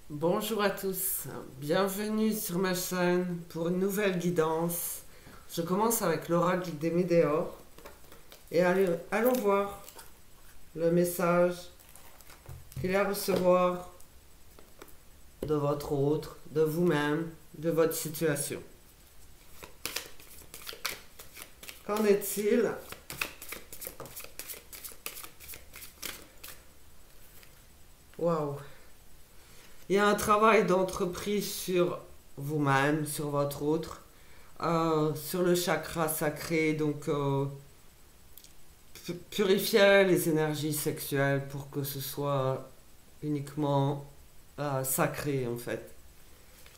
Bonjour à tous, bienvenue sur ma chaîne pour une nouvelle guidance. Je commence avec l'oracle des météores et allons voir le message qu'il y a à recevoir de votre autre, de vous-même, de votre situation. Qu'en est-il? Waouh! Il y a un travail d'entreprise sur vous-même, sur votre autre, sur le chakra sacré, donc purifier les énergies sexuelles pour que ce soit uniquement sacré en fait.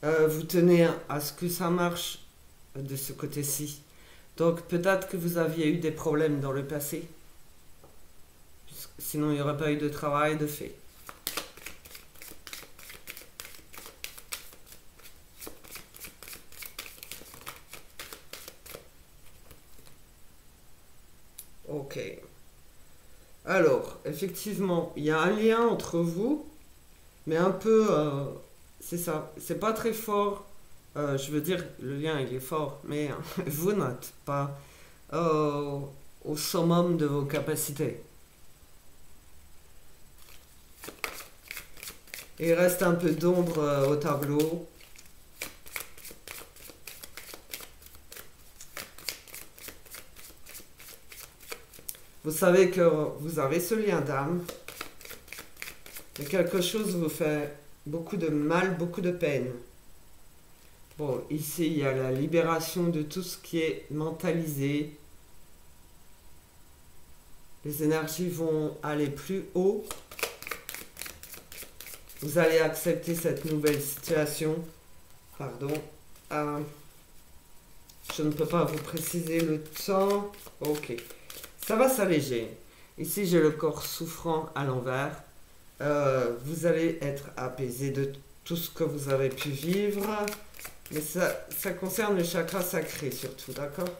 Vous tenez à ce que ça marche de ce côté-ci. Donc peut-être que vous aviez eu des problèmes dans le passé, sinon il n'y aurait pas eu de travail de fait. Ok. Alors, effectivement, il y a un lien entre vous, mais un peu, c'est ça, c'est pas très fort. Je veux dire, le lien il est fort, mais vous n'êtes pas euh, au summum de vos capacités. Il reste un peu d'ombre au tableau. Vous savez que vous avez ce lien d'âme, mais quelque chose vous fait beaucoup de mal, beaucoup de peine. Bon, ici, il y a la libération de tout ce qui est mentalisé. Les énergies vont aller plus haut. Vous allez accepter cette nouvelle situation. Pardon. Euh, je ne peux pas vous préciser le temps. Ok. Ça va s'alléger. Ici, j'ai le corps souffrant à l'envers. Vous allez être apaisé de tout ce que vous avez pu vivre. Mais ça concerne le chakra sacré surtout, d'accord?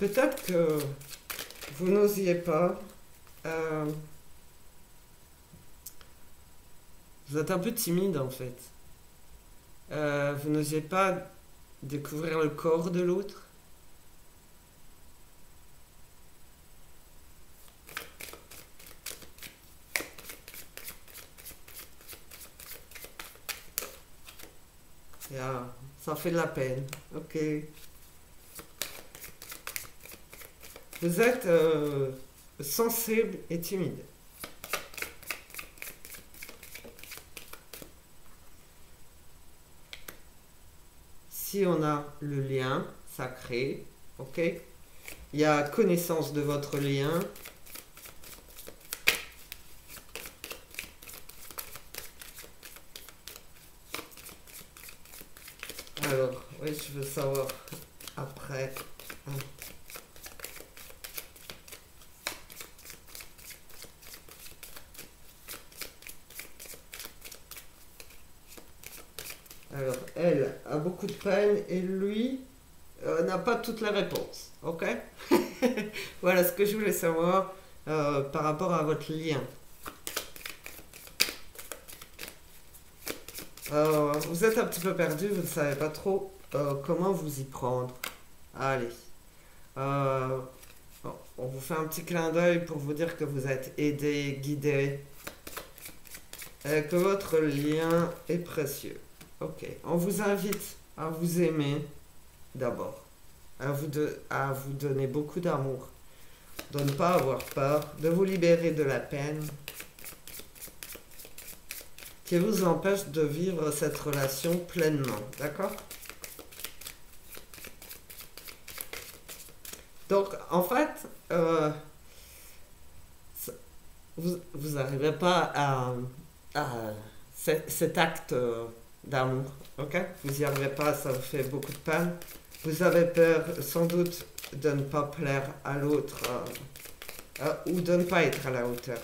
Peut-être que vous n'osiez pas. Euh, vous êtes un peu timide en fait. Vous n'osiez pas découvrir le corps de l'autre. Yeah, ça fait de la peine. Ok. Vous êtes sensible et timide. Si on a le lien sacré, ok, il y a connaissance de votre lien. Alors, oui, je veux savoir après. Alors, elle a beaucoup de peine et lui n'a pas toutes les réponses. Ok? Voilà ce que je voulais savoir par rapport à votre lien. Vous êtes un petit peu perdu, vous ne savez pas trop comment vous y prendre. Allez. Euh, bon, on vous fait un petit clin d'œil pour vous dire que vous êtes aidé, guidé, et que votre lien est précieux. Ok. On vous invite à vous aimer d'abord, à vous donner beaucoup d'amour, de ne pas avoir peur, de vous libérer de la peine qui vous empêche de vivre cette relation pleinement. D'accord? Donc, en fait, vous n'arrivez pas à cet acte d'amour, ok? Vous n'y arrivez pas, ça vous fait beaucoup de peine. Vous avez peur, sans doute, de ne pas plaire à l'autre ou de ne pas être à la hauteur,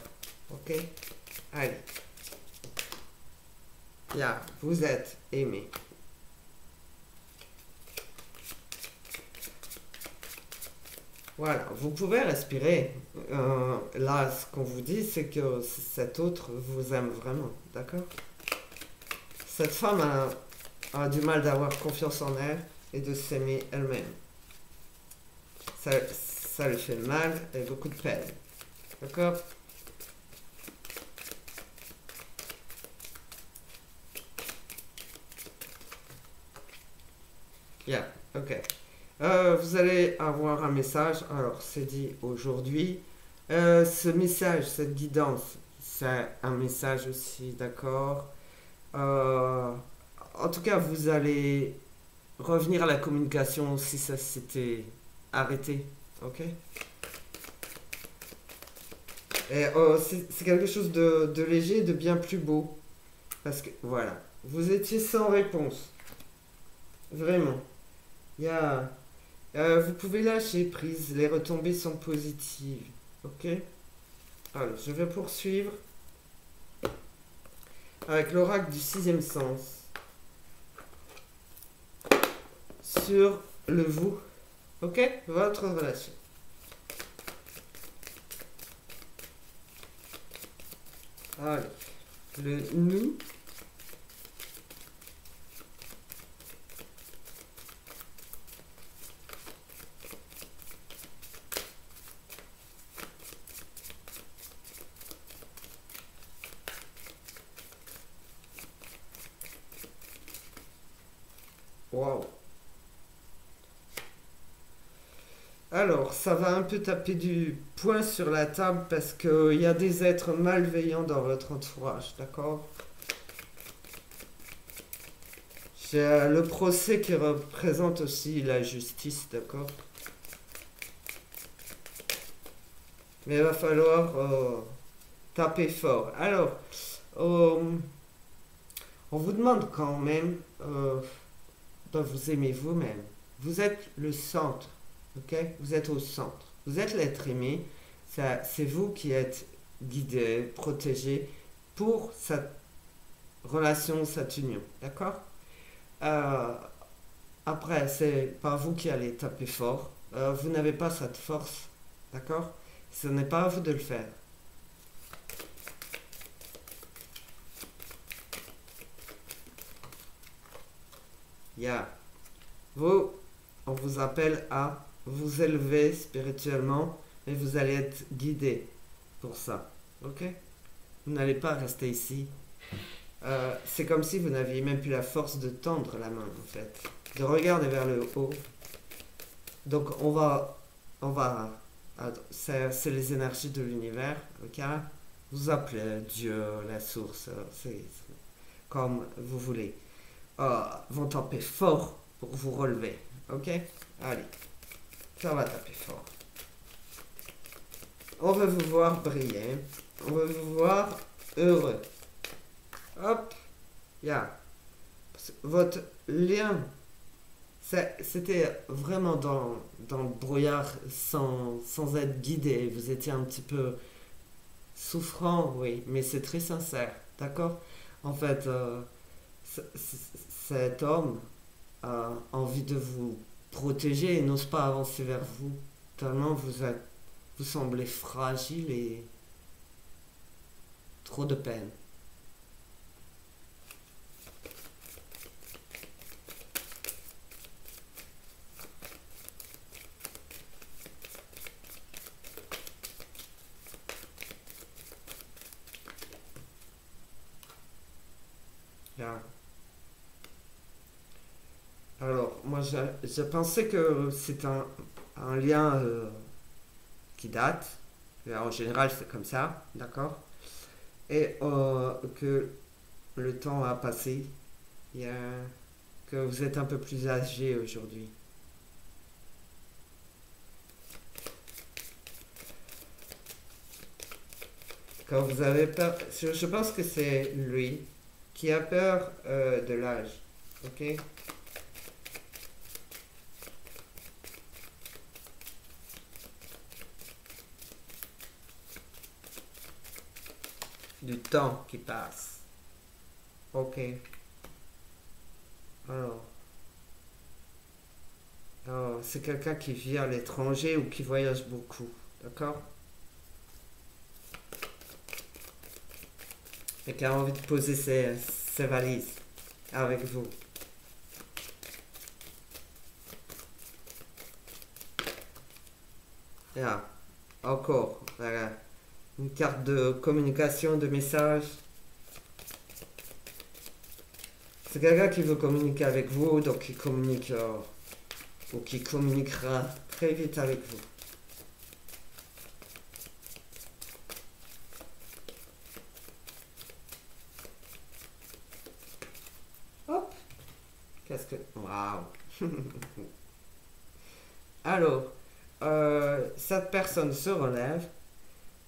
ok? Allez, là, vous êtes aimé. Voilà, vous pouvez respirer. Là, ce qu'on vous dit, c'est que cet autre vous aime vraiment, d'accord? Cette femme a du mal d'avoir confiance en elle et de s'aimer elle-même. Ça lui fait mal et beaucoup de peine, d'accord? Yeah, ok. Vous allez avoir un message, alors c'est dit aujourd'hui. Ce message, cette guidance, c'est un message aussi, d'accord? Euh, En tout cas, vous allez revenir à la communication si ça s'était arrêté, ok? Et c'est quelque chose de léger, de bien plus beau. Parce que, voilà, vous étiez sans réponse, vraiment. Il y a, vous pouvez lâcher prise, les retombées sont positives, ok? Alors, je vais poursuivre avec l'oracle du sixième sens sur le vous, ok? Votre relation. Allez, le nous. Waouh. Alors, ça va un peu taper du poing sur la table parce qu'il y a des êtres malveillants dans votre entourage, d'accord? J'ai le procès qui représente aussi la justice, d'accord? Mais il va falloir taper fort. Alors, euh, on vous demande quand même de vous aimer vous-même. Vous êtes le centre, ok? Vous êtes au centre. Vous êtes l'être aimé. C'est vous qui êtes guidé, protégé pour cette relation, cette union, d'accord? Euh, Après, c'est pas vous qui allez taper fort. Vous n'avez pas cette force, d'accord? Ce n'est pas à vous de le faire. Yeah. Vous, on vous appelle à vous élever spirituellement, mais vous allez être guidé pour ça. Ok? Vous n'allez pas rester ici. C'est comme si vous n'aviez même plus la force de tendre la main, en fait. De regarder vers le haut. Donc, on va, c'est les énergies de l'univers, ok? Vous appelez Dieu, la source, c'est comme vous voulez. Vont taper fort pour vous relever, ok? Allez, ça va taper fort. On veut vous voir briller. On veut vous voir heureux. Hop, yeah. Votre lien, c'était vraiment dans le brouillard sans être guidé. Vous étiez un petit peu souffrant, oui, mais c'est très sincère, d'accord? En fait, cet homme a envie de vous protéger et n'ose pas avancer vers vous. Tellement vous semblez fragile et trop de peine. Yeah. Alors, moi, je pensais que c'est un lien qui date. En général, c'est comme ça, d'accord? Et que le temps a passé. Il y a, que vous êtes un peu plus âgé aujourd'hui. Quand vous avez peur, je pense que c'est lui qui a peur de l'âge, ok? Du temps qui passe, ok? Alors, C'est quelqu'un qui vit à l'étranger ou qui voyage beaucoup. D'accord? Et qui a envie de poser ses valises avec vous. Là, encore, voilà. Une carte de communication, de message. C'est quelqu'un qui veut communiquer avec vous, donc il communique ou qui communiquera très vite avec vous. Hop. Qu'est-ce que... Waouh. Alors, cette personne se relève.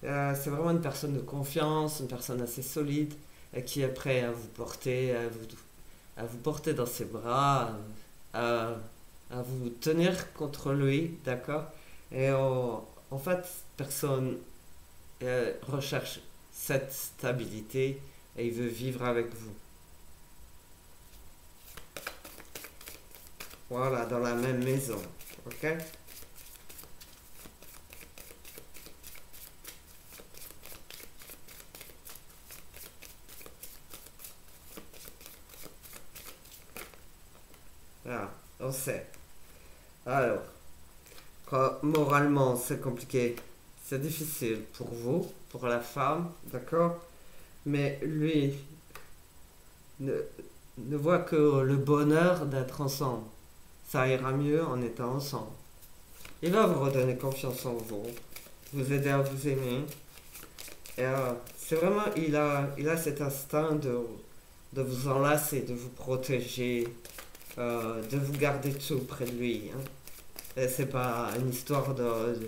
C'est vraiment une personne de confiance, une personne assez solide qui est prêt à vous porter, à vous porter dans ses bras, à vous tenir contre lui, d'accord? Et en fait, personne recherche cette stabilité et il veut vivre avec vous. Voilà, dans la même maison, ok? Ah, on sait. Alors, moralement, c'est compliqué. C'est difficile pour vous, pour la femme, d'accord? Mais lui ne, ne voit que le bonheur d'être ensemble. Ça ira mieux en étant ensemble. Il va vous redonner confiance en vous, vous aider à vous aimer. Et c'est vraiment, il a cet instinct de vous enlacer, de vous protéger, de vous garder tout près de lui. Hein. Et c'est pas une histoire de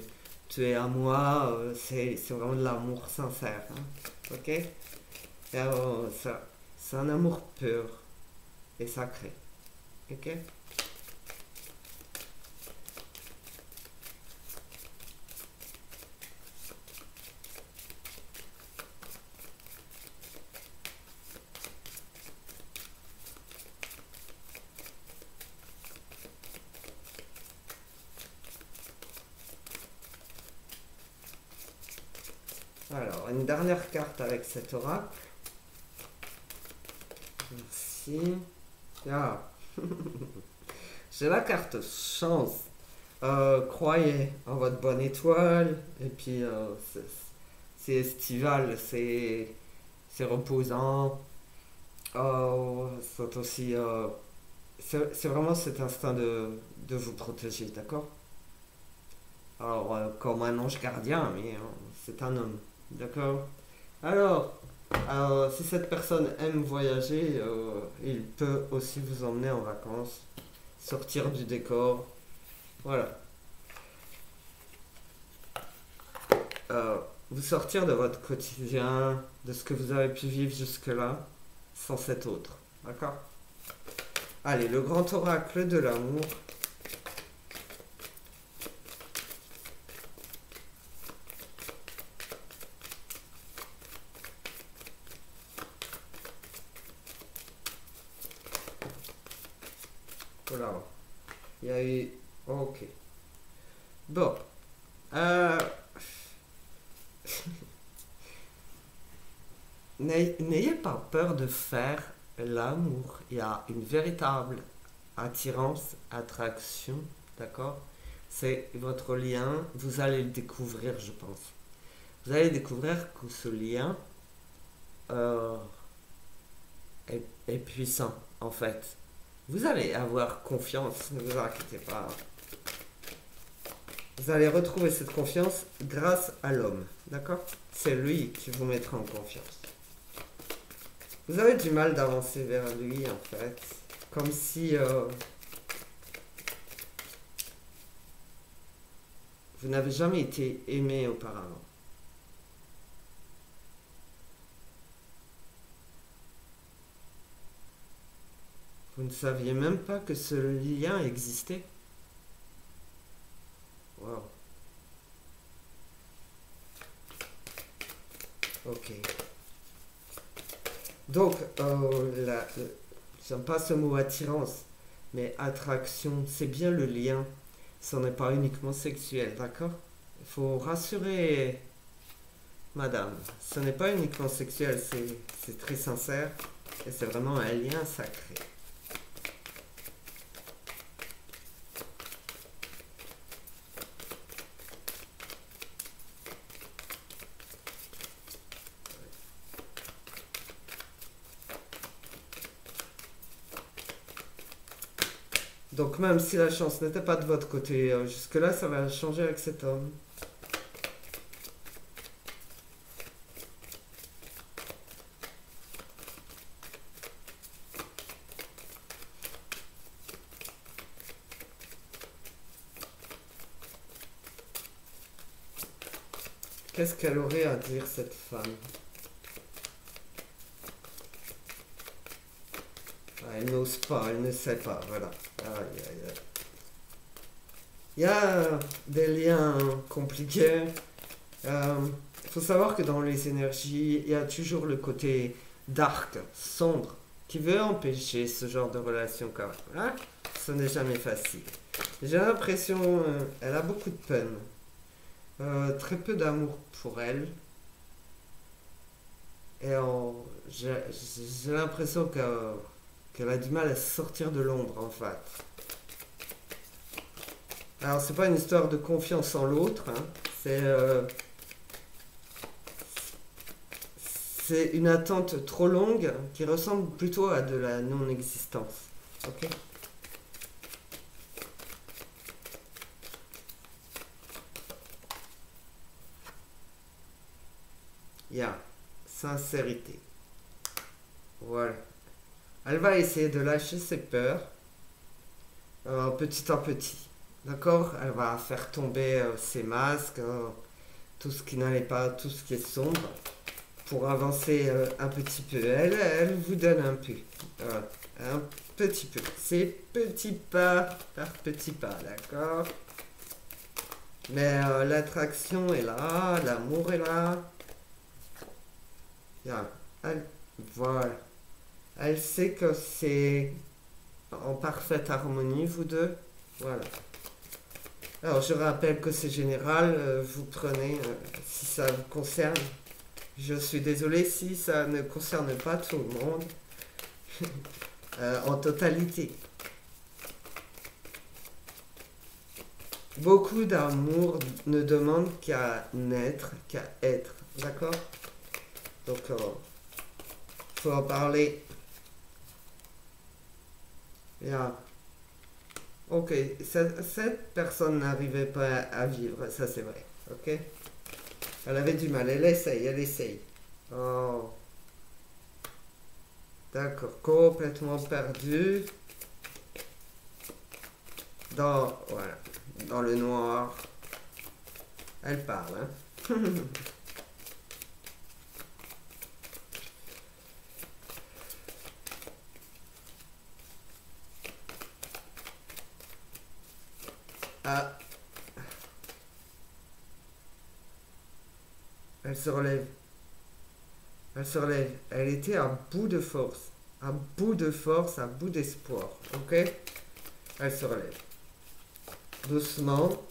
tu es à moi, c'est vraiment de l'amour sincère. Hein. Ok? Et c'est un amour pur et sacré. Ok? Alors, une dernière carte avec cet oracle. Merci. Ah. J'ai la carte chance. Croyez en votre bonne étoile. Et puis, c'est estival, c'est reposant. C'est aussi. C'est vraiment cet instinct de vous protéger, d'accord? Alors, comme un ange gardien, mais c'est un homme, d'accord? Alors, si cette personne aime voyager, il peut aussi vous emmener en vacances, sortir du décor, voilà. Vous sortir de votre quotidien, de ce que vous avez pu vivre jusque-là, sans cet autre, d'accord? Allez, le grand oracle de l'amour. Voilà. Il y a eu... Ok. Bon. Euh, N'ayez pas peur de faire l'amour. Il y a une véritable attirance, attraction, d'accord? C'est votre lien. Vous allez le découvrir, je pense. Vous allez découvrir que ce lien euh, est puissant, en fait. Vous allez avoir confiance, ne vous inquiétez pas. Vous allez retrouver cette confiance grâce à l'homme, d'accord? C'est lui qui vous mettra en confiance. Vous avez du mal d'avancer vers lui, en fait. Comme si vous n'avez jamais été aimé auparavant. Vous ne saviez même pas que ce lien existait. Wow. Ok. Donc, j'aime pas ce mot attirance, mais attraction, c'est bien le lien Ce n'est pas uniquement sexuel, d'accord? Il faut rassurer madame. Ce n'est pas uniquement sexuel, c'est très sincère et c'est vraiment un lien sacré. Donc même si la chance n'était pas de votre côté, jusque-là, ça va changer avec cet homme. Qu'est-ce qu'elle aurait à dire, cette femme? Ah, elle n'ose pas, elle ne sait pas, voilà. Aïe, aïe, aïe. Il y a des liens compliqués. Il faut savoir que dans les énergies, il y a toujours le côté dark, sombre, qui veut empêcher ce genre de relation quand même. Hein. Ce n'est jamais facile. J'ai l'impression elle a beaucoup de peine. Très peu d'amour pour elle. Et j'ai l'impression qu'elle a du mal à sortir de l'ombre en fait. Alors c'est pas une histoire de confiance en l'autre, hein. C'est une attente trop longue qui ressemble plutôt à de la non-existence. Ok. Il y a sincérité. Voilà. Elle va essayer de lâcher ses peurs petit à petit. D'accord. Elle va faire tomber ses masques, tout ce qui n'allait pas, tout ce qui est sombre, pour avancer un petit peu. Elle vous donne un peu. Un petit peu. C'est petit pas par petit pas, d'accord. Mais l'attraction est là, l'amour est là. Yeah. Voilà. Elle sait que c'est en parfaite harmonie, vous deux. Voilà. Alors, je rappelle que c'est général. Vous prenez, si ça vous concerne. Je suis désolé si ça ne concerne pas tout le monde. En totalité. Beaucoup d'amour ne demande qu'à naître, qu'à être. D'accord. Donc, faut en parler. Yeah. Ok, cette personne n'arrivait pas à vivre, ça c'est vrai. Ok. Elle avait du mal, elle essaye, elle essaye. Oh, d'accord, complètement perdue. Voilà, dans le noir. Elle parle, hein. Ah, elle se relève. Elle se relève. Elle était à bout de force. À bout de force, à bout d'espoir. Ok. Elle se relève. Doucement.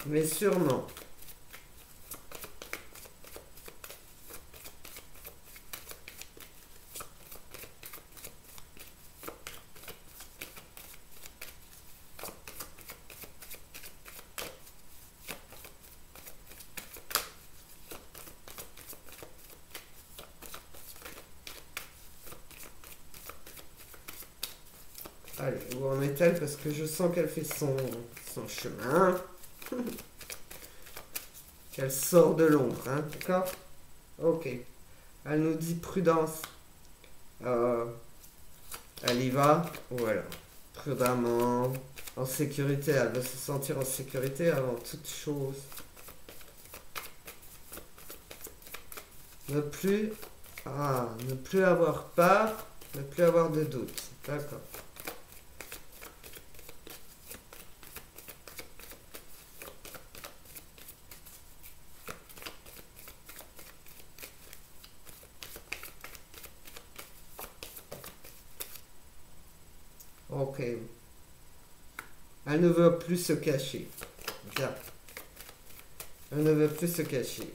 Mais sûrement. Allez, où en est-elle? Parce que je sens qu'elle fait son chemin. Qu'elle sort de l'ombre, hein, d'accord? Ok. Elle nous dit prudence. Euh, Elle y va. Voilà. Prudemment. En sécurité. Elle veut se sentir en sécurité avant toute chose. Ne plus. Ah, ne plus avoir peur. Ne plus avoir de doute. D'accord. Ok. Elle ne veut plus se cacher. Bien. Elle ne veut plus se cacher.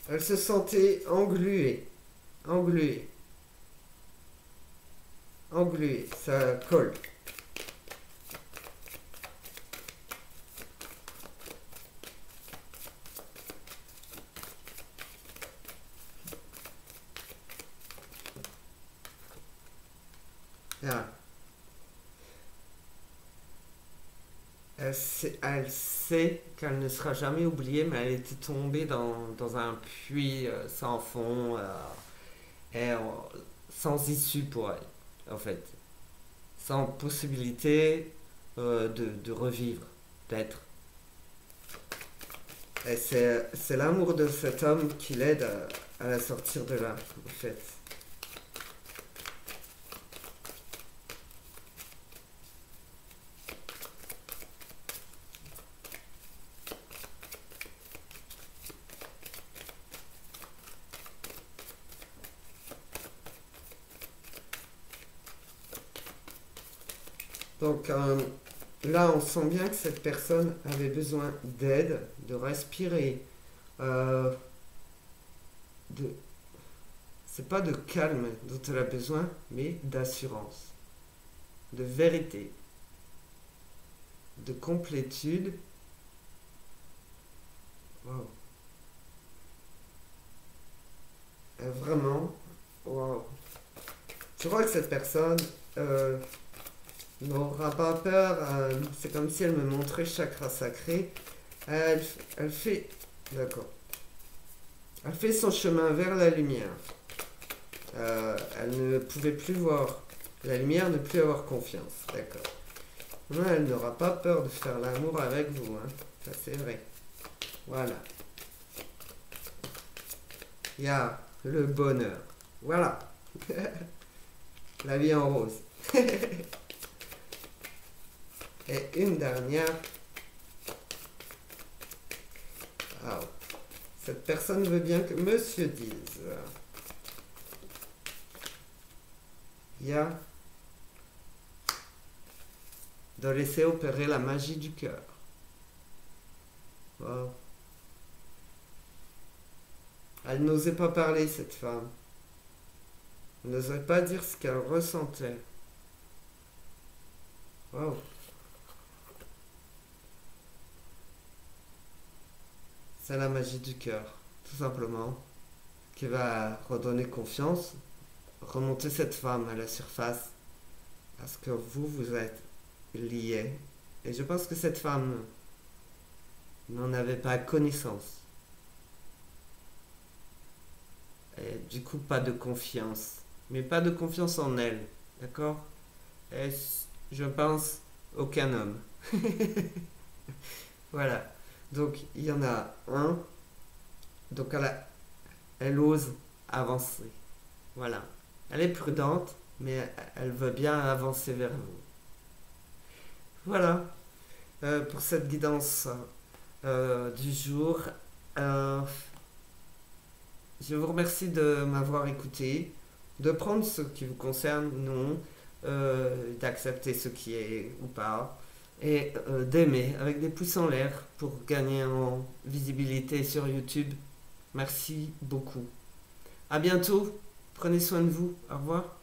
Elle se sentait engluée. Engluée. Engluée. Ça colle. Ah. Elle sait qu'elle ne sera jamais oubliée, mais elle était tombée dans un puits sans fond, et, sans issue pour elle, en fait. Sans possibilité de revivre, d'être. Et c'est l'amour de cet homme qui l'aide à la sortir de là, en fait. Donc là, on sent bien que cette personne avait besoin d'aide, de respirer, euh, de... C'est pas de calme dont elle a besoin, mais d'assurance, de vérité, de complétude. Wow. Vraiment, wow. Je crois que cette personne n'aura pas peur. C'est comme si elle me montrait chakra sacré. Elle fait, d'accord. Elle fait son chemin vers la lumière. Elle ne pouvait plus voir la lumière, ne plus avoir confiance. D'accord. Elle n'aura pas peur de faire l'amour avec vous. Hein. Ça, c'est vrai. Voilà. Il y a le bonheur. Voilà. La vie en rose. Et une dernière. Ah, cette personne veut bien que monsieur dise. Il y a de laisser opérer la magie du cœur. Wow. Elle n'osait pas parler, cette femme. Elle n'osait pas dire ce qu'elle ressentait. Wow. C'est la magie du cœur, tout simplement, qui va redonner confiance, remonter cette femme à la surface, parce que vous êtes liés. Et je pense que cette femme n'en avait pas connaissance. Et du coup, pas de confiance. Mais pas de confiance en elle. D'accord? Et je pense aucun homme. Voilà. Donc, il y en a un. Donc, elle ose avancer. Voilà. Elle est prudente, mais elle veut bien avancer vers vous. Voilà. Pour cette guidance du jour. Euh, je vous remercie de m'avoir écouté, de prendre ce qui vous concerne, non, d'accepter ce qui est ou pas, et d'aimer avec des pouces en l'air pour gagner en visibilité sur YouTube. Merci beaucoup. À bientôt. Prenez soin de vous. Au revoir.